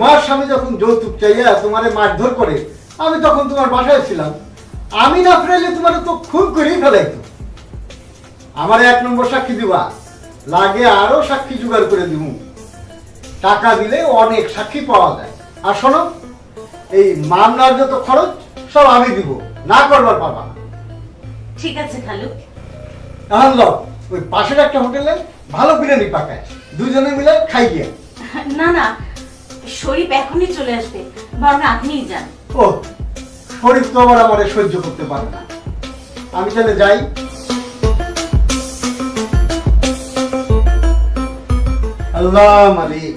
তোমার স্বামী যখন যৌতুক চাইয়া তোমারে মারধর করে, আমি তখন তোমার বাসায় ছিলাম। আমি না ফেরাইলে তোমার তো খুন করেই ফেলাইতো। আমার 1 নম্বর সাক্ষী দিবা, লাগে আরো সাক্ষী জোগাড় করে দিব। টাকা দিলে অনেক সাক্ষী পাওয়া যায়। আর শোনো, এই মামলার যত খরচ সব আমি দিব, না করবার পারবা না। ঠিক আছে খালু। এখন লো, ওই পাশের একটা হোটেলে ভালো বিরিয়ানি পাকায়, দুজনে মিলে খাই গিয়ে। না না, শরীফ এখনই চলে আসবে, বরং আপনিই যান। ও, শরীফ তো আবার আমারে সহ্য করতে পারে না। আমি তাহলে যাই। আল্লাহ মালিক।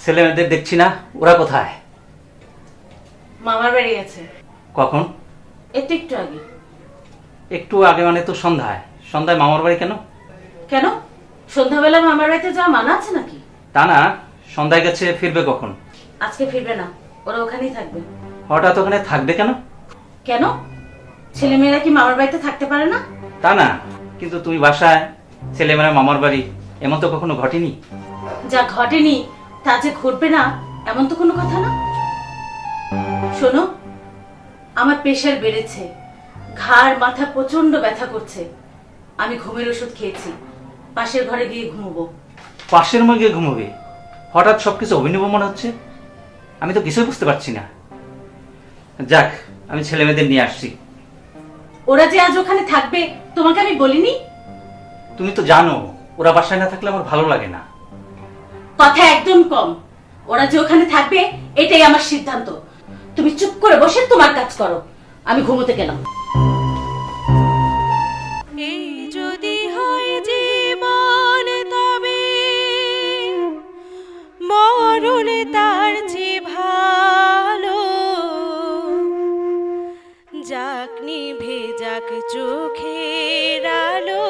ছেলেমেয়েদের দেখছি না, ওরা কোথায়? মামার বাড়ি আছে। কখন? একটু আগে। একটু আগে মানে তো সন্ধ্যায়। সন্ধ্যায় মামার বাড়ি কেন? কেন, সন্ধ্যাবেলা মামার বাড়িতে যাওয়া মানা আছে নাকি? তা না, সন্ধ্যায় গেছে, ফিরবে কখন? আজকে ফিরবে না, ওরা ওখানেই থাকবে। হঠাৎ ওখানে থাকবে কেন? কেন, ছেলেমেয়েরা কি মামার বাড়িতে থাকতে পারে না? তা না, কিন্তু তুমি বাসায়, ছেলেমেয়েরা মামার বাড়ি, এমন তো কখনো ঘটেনি। যা ঘটেনি তা যে ঘটবে না এমন তো কোনো কথা না। শোনো, আমার প্রেশার বেড়েছে, ঘাড় মাথা প্রচন্ড ব্যথা করছে। আমি ঘুমের ওষুধ খেয়েছি, পাশের ঘরে গিয়ে ঘুমবো। পাশের মধ্যে ঘুমোবে? হঠাৎ সবকিছু অভিনব মনে হচ্ছে, আমি তো কিছুই বুঝতে পারছি না। যাক, আমি ছেলেমেয়েদের নিয়ে আসছি। ওরা যে আজ ওখানে থাকবে তোমাকে আমি বলিনি? তুমি তো জানো ওরা বাসায় না থাকলে আমার ভালো লাগে না। কথা একদম কম। ওরা যে ওখানে থাকবে এটাই আমার সিদ্ধান্ত। তুমি চুপ করে বসে তোমার কাজ করো, আমি ঘুমোতে গেলাম। এই যদি হয় জীবন তবে মরণ তার চেয়ে ভালো। যাক নিভে যাক চোখের আলো,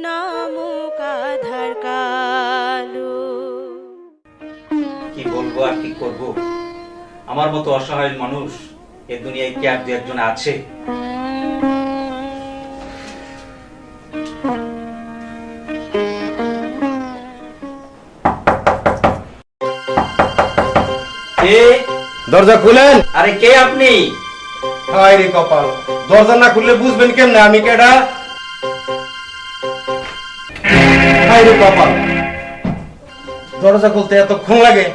নামুক আধার কালো। কি বলবো আর কি করব, আমার মতো অসহায় মানুষ এ দুনিয়ায় কি আর দু একজন আছে? কে? দরজা খুলেন। আরে কে আপনি? হায় রে কপাল, দরজা না খুললে বুঝবেন কেমনে আমি কেডা? হায় রে কপাল, দরজা খুলতে এতক্ষণ লাগে?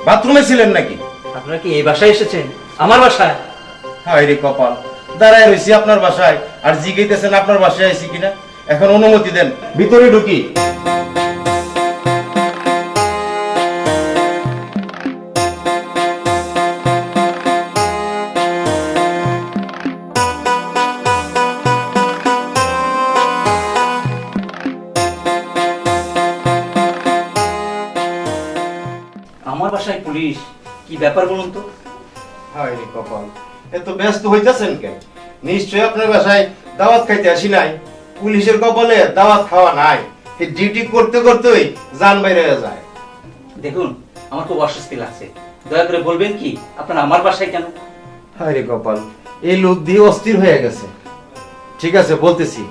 বাথরুমে ছিলেন নাকি? আপনারা কি এই বাসায় এসেছেন? আমার বাসায়? হায় রে কপাল, দাঁড়ায় রয়েছি আপনার বাসায় আর জিজ্ঞাসেন আপনার বাসায় আইছি কিনা। এখন অনুমতি দেন, ভিতরে ঢুকি। আমার বাসায় পুলিশ? কি ব্যাপার বলুন তো? হায় রে কপাল, এত ব্যস্ত হইতাছেন কেন? নিশ্চয়ই আপনার বাসায় দাওয়াত খাইতে আসি নাই। পুলিশের কপালে দাওয়াত খাওয়া নাই, ডিউটি করতে করতেই জান বাইরে হয়ে যায়। দেখুন, আমার খুব অস্বস্তি লাগছে, দয়া করে বলবেন কি আপনারা আমার বাসায় কেন? হায় রে কপাল, এই লোক দিয়ে অস্থির হয়ে গেছে। ঠিক আছে, বলতেছি।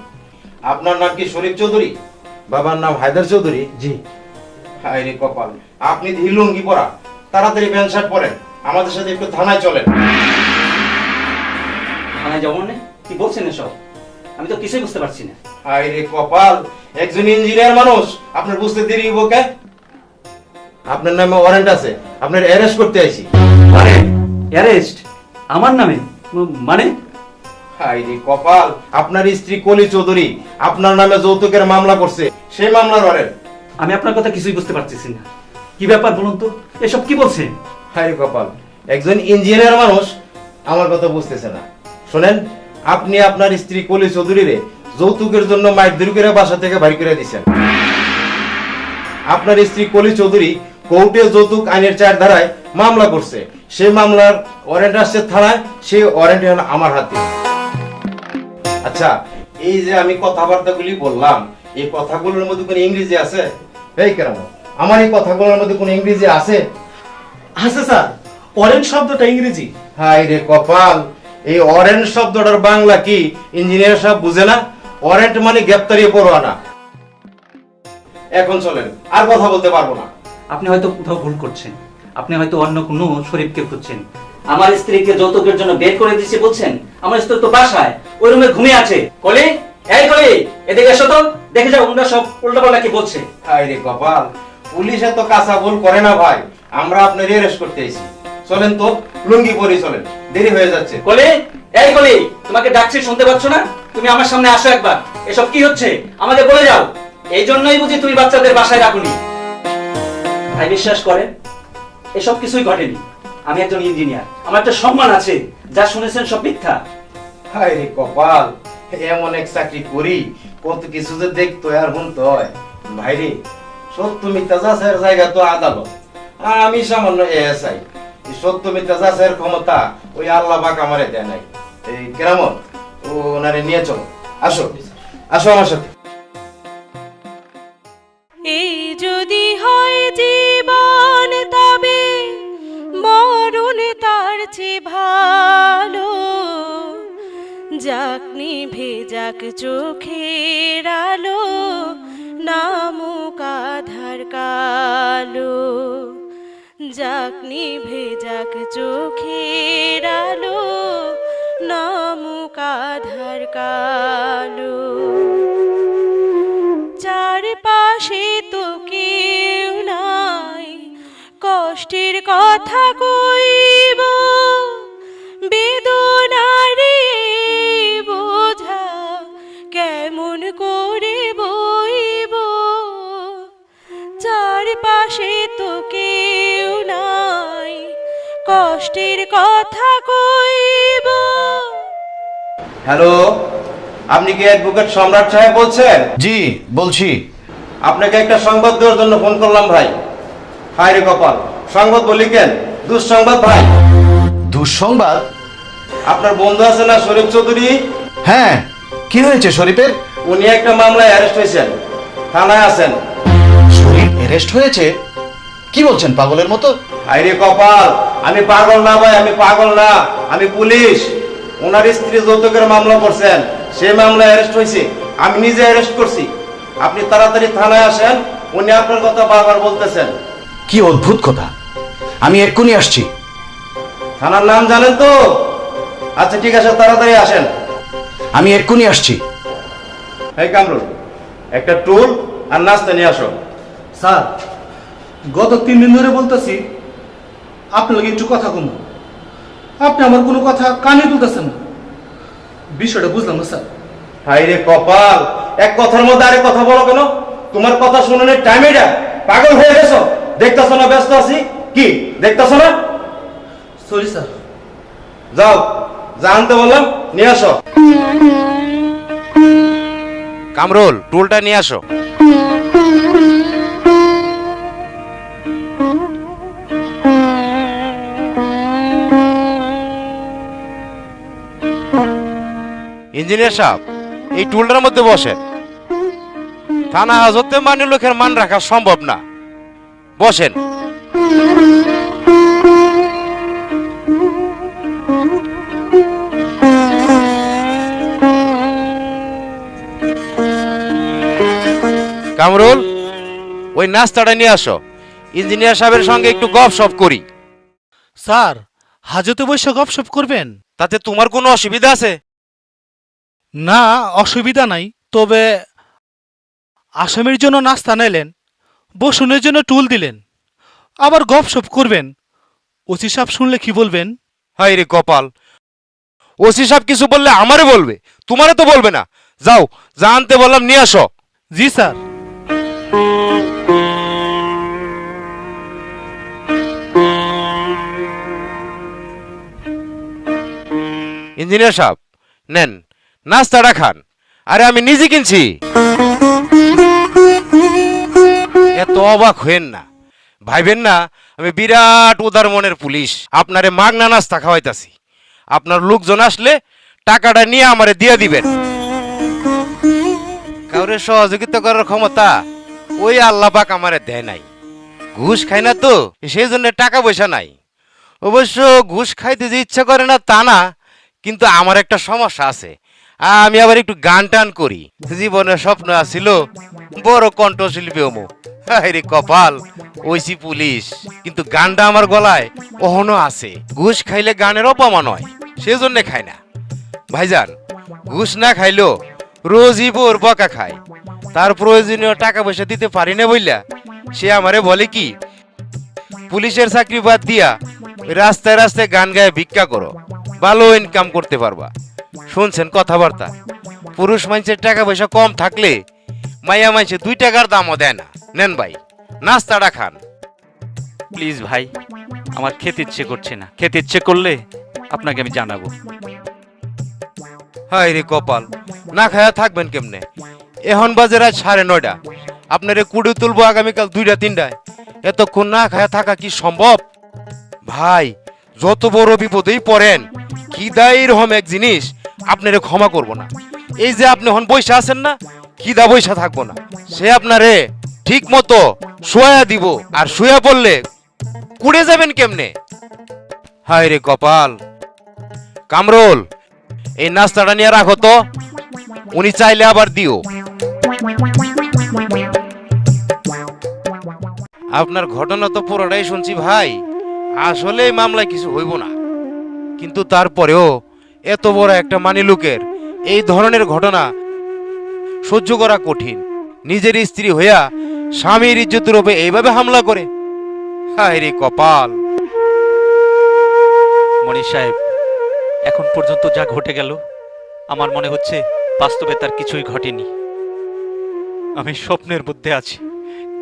আপনার নাম কি শরীফ চৌধুরী? বাবার নাম হায়দার চৌধুরী? জি। হায় রে কপাল, আপনি দেখি লুঙ্গি পরা, তাড়াতাড়ি প্যান্ট শার্ট পরেন, আমাদের সাথে একটু থানায় চলেন। থানায় যাবো না? কি বলছেন এসব? আমি তো কিছুই বুঝতে পারছি না। হায় রে কপাল, একজন ইঞ্জিনিয়ার মানুষ, আপনার বুঝতে দেরি হইব কে? আপনার নামে ওয়ারেন্ট আছে, আপনার অ্যারেস্ট করতে আইছি। আরে অ্যারেস্ট আমার নামে? মানে? হায় রে কপাল, আপনার স্ত্রী কলি চৌধুরী আপনার নামে যৌতুকের মামলা করছে, সেই মামলার ওয়ারেন্ট। আমি আপনার কথা কিছুই বুঝতে পারতেছি না, কি ব্যাপার বলুন তো, এসব কি বলছেন? হায় রে কপাল, একজন ইঞ্জিনিয়ার মানুষ আমার কথা বুঝতেছে না। শোনেন, আপনি আপনার স্ত্রী কলি চৌধুরীরে যৌতুকের জন্য মাইর করে বাসা থেকে বাইর করে দিয়েছেন। আপনার স্ত্রী কলি চৌধুরী কোর্টে যৌতুক আইনের 4 ধারায় মামলা করছে। সেই মামলার ওয়ারেন্ট আসছে থানায়, সেই ওয়ারেন্ট এখন আমার হাতে। আচ্ছা, এই যে আমি কথাবার্তাগুলি বললাম, এই কথাগুলোর মধ্যে কোনো ইংরেজি আছে? এই কেন আমার এই কথাগুলোর মধ্যে কোনো ইংরেজি আছে? আছে স্যার, অরেঞ্জ শব্দটা ইংরেজি। হাই রে কপাল, এই অরেঞ্জ শব্দটার বাংলা কি ইঞ্জিনিয়ার সাহেব বুঝে না? ওয়ারেন্ট মানে গ্রেপ্তারি পরোয়ানা। এখন চলেন, আর কথা বলতে পারবো না। আপনি হয়তো কোথাও ভুল করছেন, আপনি হয়তো অন্য কোনো শরীফকে খুঁজছেন। আমার স্ত্রীকে যৌতুকের জন্য বের করে দিয়েছে বলছেন? আমার স্ত্রী তো বাসায় ওই রুমে ঘুমিয়ে আছে। কলি, এই কলি, এদিকে এসো তো, দেখে যাও ওনারা সব উল্টাপাল্টা কি বলছে। হাই রে কপাল, পুলিশ এত কাঁচা ভুল করে না ভাই, আমরা আপনার অ্যারেস্ট করতে এসেছি। চলেন তো, লুঙ্গি পরে চলেন, দেরি হয়ে যাচ্ছে। কলি, এই কলি, তোমাকে ডাকছি শুনতে পাচ্ছ না? তুমি আমার সামনে আসো একবার, এসব কি হচ্ছে আমাকে বলে যাও। এই জন্যই বুঝি তুমি বাচ্চাদের বাসায় রাখুনি। ভাই বিশ্বাস করে এসব কিছুই ঘটেনি। আমি একজন ইঞ্জিনিয়ার, আমার একটা সম্মান আছে, যা শুনেছেন সব মিথ্যা। হাই রে কপাল, এমন এক চাকরি করি, কত কিছু যে দেখতো আর শুনতে হয়। ভাইরে, সত্য মিথ্যা যাচাইয়ের জায়গা তো আদালত, আর আমি সামান্য এএসআই। সত্য মিথ্যা যাচাইয়ের ক্ষমতা ওই আল্লাহ পাক আমারে দেয় নাই। এই কেরামত, ও ওনারে নিয়ে চলো, আসো আসো আমার সাথে। এই যদি হয় জীবন তবে মরণ তার চেয়ে ভালো। যাক নিভে যাক চোখের আলো, নামুক আধার কালো। যাক নিভে যাক চোখের আলো, নামুক আধার কালো। চারপাশে তো কেউ নাই, কষ্টের কথা কইব, বেদনারে বোঝা কেমন করে বইব। চারপাশে তো কেউ নাই, কষ্টের কথা কইব। হ্যালো, আপনি কি অ্যাডভোকেট সম্রাট সাহেব বলছেন? জি বলছি। আপনাকে একটা সংবাদ দেওয়ার জন্য ফোন করলাম ভাই। হায় রে কপাল, সংবাদ বলি কেন, দুঃসংবাদ ভাই। দুঃসংবাদ? আপনার বন্ধু আছে না শরীফ চৌধুরী? হ্যাঁ, কি হয়েছে শরীফের? উনি একটা মামলায় অ্যারেস্ট হয়েছেন, থানায় আছেন। শরীফ অ্যারেস্ট হয়েছে? কি বলছেন পাগলের মতো? হায় রে কপাল, আমি পাগল না ভাই, আমি পাগল না, আমি পুলিশ। ওনার স্ত্রী যৌতুকের মামলা করছেন, সেই মামলায় অ্যারেস্ট হয়েছে, আমি নিজে অ্যারেস্ট করছি। আপনি তাড়াতাড়ি থানায় আসেন, উনি আপনার কথা বারবার বলতেছেন। কি অদ্ভুত কথা, আমি এক্ষুনি আসছি। থানার নাম জানেন তো? আচ্ছা ঠিক আছে, তাড়াতাড়ি আসেন। আমি এক্ষুনি আসছি। এই কামরুল, একটা টুল আর নাস্তা নিয়ে আসো। স্যার, গত 3 দিন ধরে বলতেছি আপনার লগে একটু কথা কম, আপনি আমার কোনো কথা কানে তুলতেছেন না। বিষয়টা বুঝলাম না স্যার। হাই রে কপাল, এক কথার মধ্যে আরেক কথা বলো কেন? তোমার কথা শুনানোর টাইম এটা, পাগল হয়ে গেছো? দেখতেছো না ব্যস্ত আছি? কি দেখতেছো না? Sorry sir. যাও, জানতে বললাম নিয়ে আসো। কামরুল, টুলটা নিয়ে আসো। ইঞ্জিনিয়ার সাহেব, এই টুলটার মধ্যে বসেন। থানা হাজতে মানে লোকের মান রাখা সম্ভব না, বসেন। কামরুল, ওই নাস্তাটা নিয়ে আসো, ইঞ্জিনিয়ার সাহেবের সঙ্গে একটু গপসপ করি। স্যার, হাজতে বসে গপসপ করবেন? তাতে তোমার কোনো অসুবিধা আছে? না, অসুবিধা নাই, তবে আসামির জন্য নাস্তা নিলেন, বসুনের জন্য টুল দিলেন, আবার গপসপ করবেন, ওসি সাহেব শুনলে কি বলবেন? হাই রে কপাল, ওসি সাহেব কিছু বললে আমারে বলবে, তোমারে তো বলবে না। যাও, জানতে বললাম নিয়ে আসো। জি স্যার। ইঞ্জিনিয়ার সাহেব, নেন নাস্তাটা খান। আরে আমি নিজে কিনছি। এত অবাক হইেন না, ভাইবেন না আমি বিরাট উদার মনের পুলিশ, আপনারে মাগনা নাস্তা খাওয়াইতাছি। আপনার লোকজন আসলে টাকাটা নিয়ে আমারে দিয়ে দিবেন। কাউরে সহযোগিতা করার ক্ষমতা ওই আল্লাহ পাক আমারে দেয় নাই। ঘুষ খাই না তো, সেই জন্য টাকা পয়সা নাই। অবশ্য ঘুষ খাইতে যে ইচ্ছা করে না তা না, কিন্তু আমার একটা সমস্যা আছে। আমি আবার একটু গান টান করি। জীবনের স্বপ্ন আছিল বড় কণ্ঠশিল্পী হমু। রে কপাল, ওইসি পুলিশ, কিন্তু গানটা আমার গলায় অহনো আছে। ঘুষ খাইলে গানের অপমান হয়, সেজন্য খাই না। ভাইজান, ঘুষ না খাইলেও রোজই বোর বকা খায়। তার প্রয়োজনীয় টাকা পয়সা দিতে পারি না বইলা সে আমারে বলে কি, পুলিশের চাকরি বাদ দিয়া রাস্তায় রাস্তায় গান গায়ে ভিক্ষা করো, ভালো ইনকাম করতে পারবা। শুনছেন কথাবার্তা? পুরুষ মানুষের টাকা পয়সা কম থাকলে মাইয়া মাইছে 2 টাকার দামও দেয় না। নেন ভাই, নাস্তাটা খান। প্লিজ ভাই, আমার খেতে ইচ্ছে করছে না। খেতে ইচ্ছে করলে আপনাকে আমি জানাবো। হায় রে কপাল, না খায়া থাকবেন কেমনে? এখন বাজে রাত 9:30। আপনারে কুড়ি তুলবো আগামীকাল 2টা-3টায়। এতক্ষণ না খায়া থাকা কি সম্ভব? ভাই, যত বড় বিপদেই পড়েন, খিদা এরকম এক জিনিস, আপনারে ক্ষমা করব না। এই যে আপনি হন বৈশা আছেন না, খিদা বৈশা থাকবো না। সে আপনারে ঠিক মতো শোয়া দিব, আর শুয়া পড়লে কুড়ে যাবেন কেমনে? হায় রে কপাল। কামরুল, এই নাস্তাটা নিয়ে রাখো তো, উনি চাইলে আবার দিও। আপনার ঘটনা তো পুরোটাই শুনছি ভাই, আসলে এই মামলায় কিছু হইব না, কিন্তু তারপরেও এত বড় একটা মানি লোকের এই ধরনের ঘটনা সহ্য করা কঠিন। নিজের স্ত্রী হইয়া স্বামীর ইজ্জতের উপরে এইভাবে হামলা করে, হায় রে কপাল। মনির সাহেব, এখন পর্যন্ত যা ঘটে গেল আমার মনে হচ্ছে বাস্তবে তার কিছুই ঘটেনি। আমি স্বপ্নের মধ্যে আছি,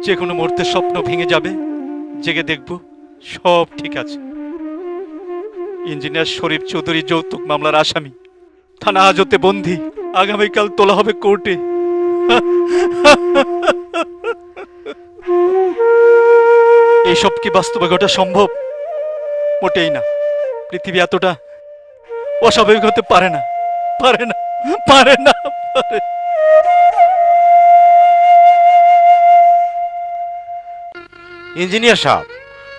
যে কোনো মুহূর্তে স্বপ্ন ভেঙে যাবে, জেগে দেখব সব ঠিক আছে। ইঞ্জিনিয়ার শরীফ চৌধুরী যৌতুক মামলার আসামি, থানা হাজতে বন্দী, আগামীকাল তোলা হবে কোর্টে। এইসব কি বাস্তবে ঘটা সম্ভব? মোটেই না। পৃথিবী এতটা অস্বাভাবিক হতে পারে না, পারে না, পারে না, পারে। ইঞ্জিনিয়ার সাহেব,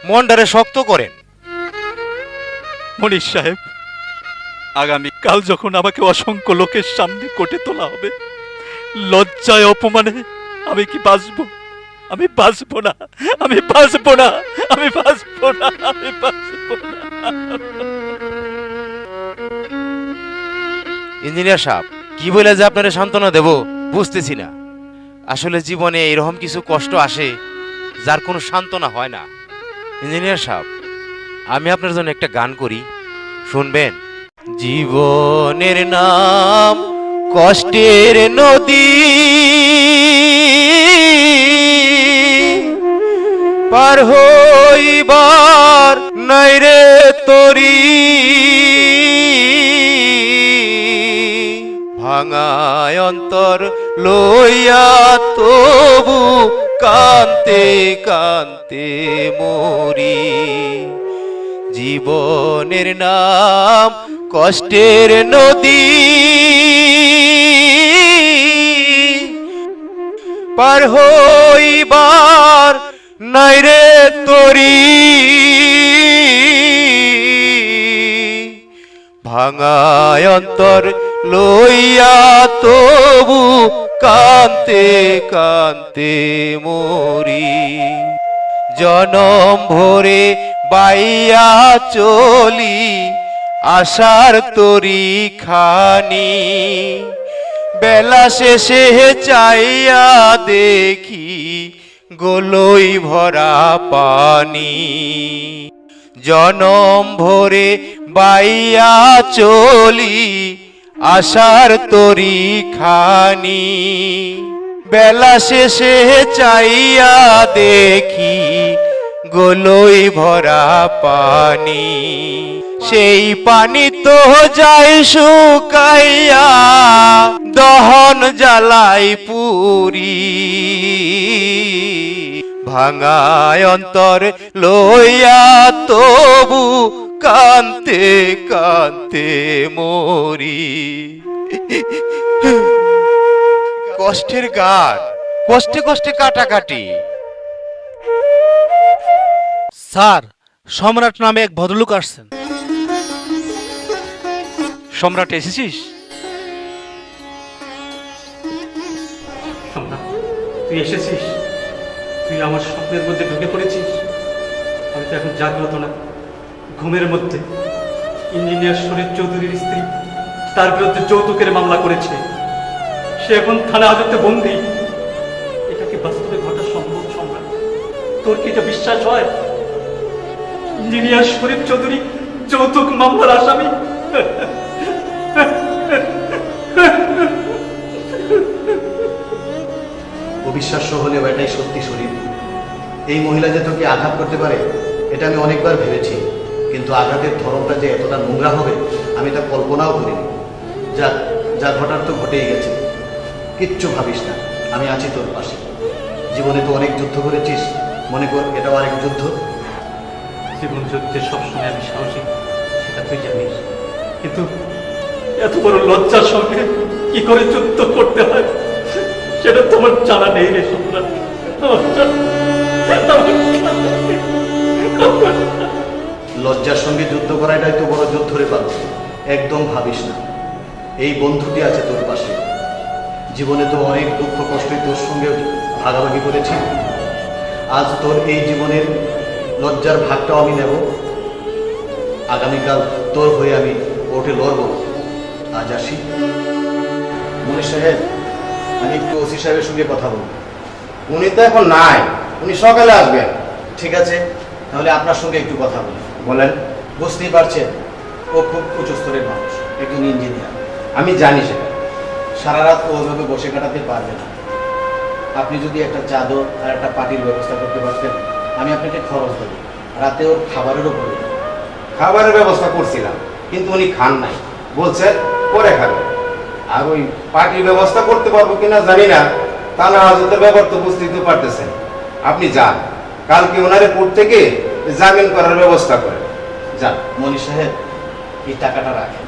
মনটারে শক্ত করেন। মনির সাহেব, আগামীকাল যখন আমাকে অসংখ্য লোকের সামনে কোর্টে তোলা হবে, লজ্জায় অপমানে আমি কি বাঁচবো? আমি বাঁচবো না, আমি বাঁচবো না, আমি বাঁচবো না, আমি বাঁচবো না। ইঞ্জিনিয়ার সাহেব, কি বলে যে আপনারা সান্ত্বনা দেব বুঝতেছি না। আসলে জীবনে এরকম কিছু কষ্ট আসে যার কোনো সান্ত্বনা হয় না। ইঞ্জিনিয়ার সাহেব, আমি আপনার জন্য একটা গান করি, শুনবেন? জীবনের নাম কষ্টের নদী, পার হইবার নাই রে তরি, ভাঙায় অন্তর লইয়া তবু কান্তে কান্তে মরি। জীবনের নাম কষ্টের নদী, পার হইবার নাই রে তরি, ভাঙায় অন্তর লইয়া তবু কান্তে কান্তে মরি। জনম ভরে বাইয়া চলি আশার তরি খানি, বেলা শেষে চাইয়া দেখি গোলই ভরা পানি। জনম ভরে বাইয়া চলি আশার তরি খানি, বেলা শেষে চাইয়া দেখি গলই ভরা পানি, সেই পানি তো যায় শুকাইয়া, দহন জ্বালাই পুরি। ভাঙায় অন্তর লইয়া তবু কান্তে কান্তে মরি। কষ্টের গান, কষ্টে কষ্টে কাটাকাটি। স্যার, সম্রাট নামে এক ভদ্রলোক আসছেন। সম্রাট এসেছিস? তুই এসেছিস? তুই আমার স্বপ্নের মধ্যে ঢুকে পড়েছিস। আমি তো এখন জাগ্রত না, ঘুমের মধ্যে। ইঞ্জিনিয়ার শরীফ চৌধুরীর স্ত্রী তার বিরুদ্ধে যৌতুকের মামলা করেছে। সে এখন থানা হাজতে বন্দী। এটা কি বাস্তবে ঘটা সম্ভব সম্রাট? তোর কি এটা বিশ্বাস হয়? ইঞ্জিনিয়ার শরীফ চৌধুরী যৌতুক মামলার আসামি। অবিশ্বাস্য হলেও এটাই সত্যি শরীর। এই মহিলা যে তোকে আঘাত করতে পারে এটা আমি অনেকবার ভেবেছি, কিন্তু আঘাতের ধরনটা যে এতটা নোংরা হবে আমি তা কল্পনাও করিনি। যা যা ঘটার তো ঘটেই গেছে, কিচ্ছু ভাবিস না, আমি আছি তোর পাশে। জীবনে তো অনেক যুদ্ধ করেছিস, মনে কর এটাও আরেক যুদ্ধ। জীবন যুদ্ধে সবসময় আমি সাহসী, সেটা তুই জানিস। কিন্তু এত বড় লজ্জার সঙ্গে কি করে যুদ্ধ করতে হয় সেটা তোমার জানা নেই রে সম্রাট। লজ্জার সঙ্গে যুদ্ধ করাটাই তো বড় যুদ্ধ রে পারো। একদম ভাবিস না, এই বন্ধুটি আছে তোর পাশে। জীবনে তো অনেক দুঃখ কষ্টই তোর সঙ্গে ভাগাভাগি করেছি। আজ তোর এই জীবনের লজ্জার ভাগটাও আমি নেব। আগামীকাল তোর হয়ে আমি কোর্টে লড়ব। আজ আসি। মনীষ সাহেব, আমি একটু ওসি সাহেবের সঙ্গে কথা বলব। উনি তো এখন নাই, উনি সকালে আসবেন। ঠিক আছে, তাহলে আপনার সঙ্গে একটু কথা বলি। বলেন। বুঝতেই পারছেন ও খুব উচ্চ স্তরের মানুষ, একজন ইঞ্জিনিয়ার। আমি জানি সেটা। সারা রাত ও ওইভাবে বসে কাটাতে পারবে না। আপনি যদি একটা চাদর আর একটা পার্টির ব্যবস্থা করতে পারতেন, আমি আপনাকে খরচ দেব, রাতে ওর খাবারেরও প্রয়োজন। খাবারের ব্যবস্থা করছিলাম, কিন্তু উনি খান নাই, বলছেন পরে খাবেন। আর ওই পার্টির ব্যবস্থা করতে পারবো কিনা জানি না। থানা হাজতের ব্যাপার তো বুঝতেই তো পারতেছেন। আপনি যান, কালকে ওনারে কোর্ট থেকে জামিন করার ব্যবস্থা করেন। যান। মনীষ সাহেব, এই টাকাটা রাখেন।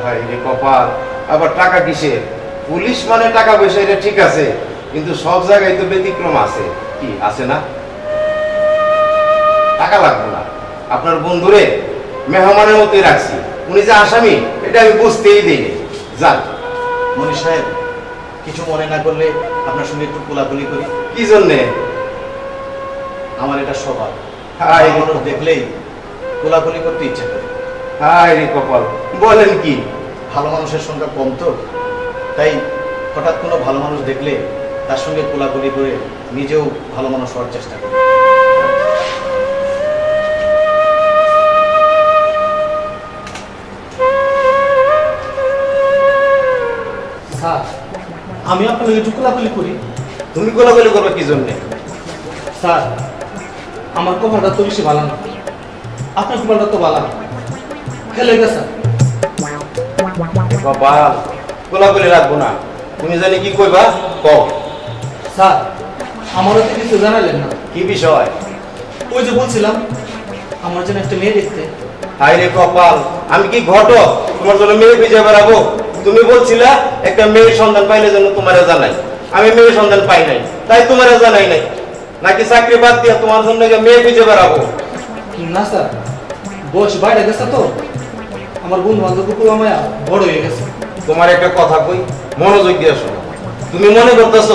হায় রে কপাল, আবার টাকা কিসের? পুলিশ মানে টাকা পয়সা, এটা ঠিক আছে, কিন্তু সব জায়গায় তো ব্যতিক্রম আছে। কি আছে না? টাকা লাগবে না, আপনার বন্ধুরে মেহমানের মতোই রাখছি। উনি যে আসামি এটা আমি বুঝতেই দিইনি। যান। মনীষ সাহেব, কিছু মনে না করলে আপনার সঙ্গে একটু কোলাকুলি করি। কি জন্যে? আমার এটা স্বভাব, হায় রে মানুষ দেখলেই কোলাকুলি করতে ইচ্ছে করে। হায় রে কপাল, বলেন কি? ভালো মানুষের সংখ্যা কম তো, তাই হঠাৎ কোনো ভালো মানুষ দেখলে তার সঙ্গে কোলাকুলি করে নিজেও ভালো মানুষ হওয়ার চেষ্টা করি। স্যার, আমি আপনাকে একটু কোলাকুলি করি। তুমি কোলাকুলি করবে কি জন্যে? স্যার, আমার কপালটা তো বেশি ভালো না, আপনার কপালটা তো ভালো। খেলে গেছে কপাল, কোলাকুলি রাখবো না। তুমি জানি কি কইবা কও। স্যার, আমারও তো কিছু জানালেন না। কি বিষয়? ওই যে বলছিলাম আমার জন্য একটা মেয়ে দেখতে। হায় রে কপাল, আমি কি ঘটক তোমার জন্য মেয়ে খুঁজে বেড়াবো? তুমি বলছিলা একটা মেয়ের সন্ধান পাইলে যেন তোমারে জানাই। আমি মেয়ের সন্ধান পাই নাই, তাই তোমারে জানাই নাই। নাকি চাকরি বাদ দিয়া তোমার জন্য মেয়ে খুঁজে বেড়াবো? না স্যার, বয়স বাইরে গেছে তো, আমার বন্ধু বান্ধব মায়া বড় হয়ে গেছে। তোমার একটা কথা কই, মনোযোগ দিয়ে শোনো। তুমি মনে করতেছ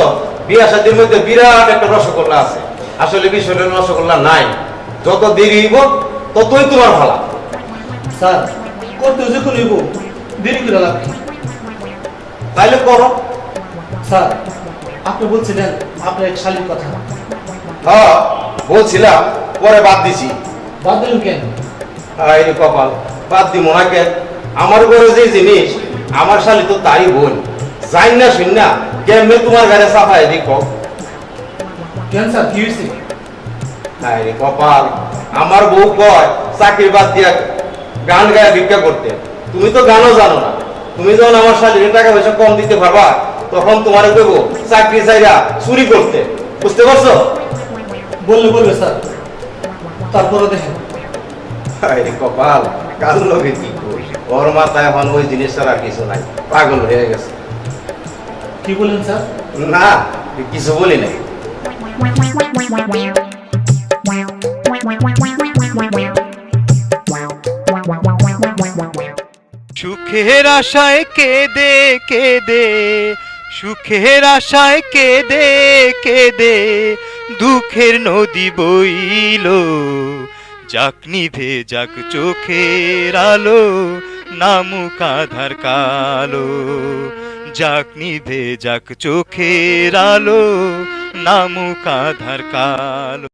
বিয়া শাদীর মধ্যে বিরাট একটা রসগোল্লা আছে, আসলে বিষয়টা রসগোল্লা নাই। যত দেরি হইব ততই তোমার ভালো। স্যার, করতে যখন হইব দেরি করে লাগবে। তাইলে করো। স্যার, আপনি বলছিলেন আপনার এক শালীর কথা। হ্যাঁ বলছিলাম, পরে বাদ দিছি। বাদ দিলেন কেন? এই কপাল, বাদ দিব না কেন? আমার ঘরে যে জিনিস, আমার শালি তো তাই বোন। যাই না শুন না কেমনে তোমার ঘরে সাফাই দিক। কেন স্যার, কি হয়েছে? আরে কপাল, আমার বউ কয় চাকরি বাদ দিয়া গান গায়ে ভিক্ষা করতে। তুমি তো গানও জানো না। তুমি যখন আমার শালীর টাকা পয়সা কম দিতে পারবা, তখন তোমার দেবো চাকরি চাইরা চুরি করতে। বুঝতে পারছো? বলবে স্যার, তারপরে দেখেন। আরে কপাল, কাল লোকে কি করি, ওর মাথায় এখন ওই জিনিস ছাড়া কিছু নাই, পাগল হয়ে গেছে। কি বলেন স্যার? না, কিছু বলি নাই। সুখের আশায় কেঁদে কেঁদে, সুখের আশায় কেঁদে কেঁদে দুঃখের নদী বইল, যাক নিভে যাক চোখের আলো, নামুক আধার কালো, যাক নিভে যাক চোখের আলো, নামুক আধার কালো।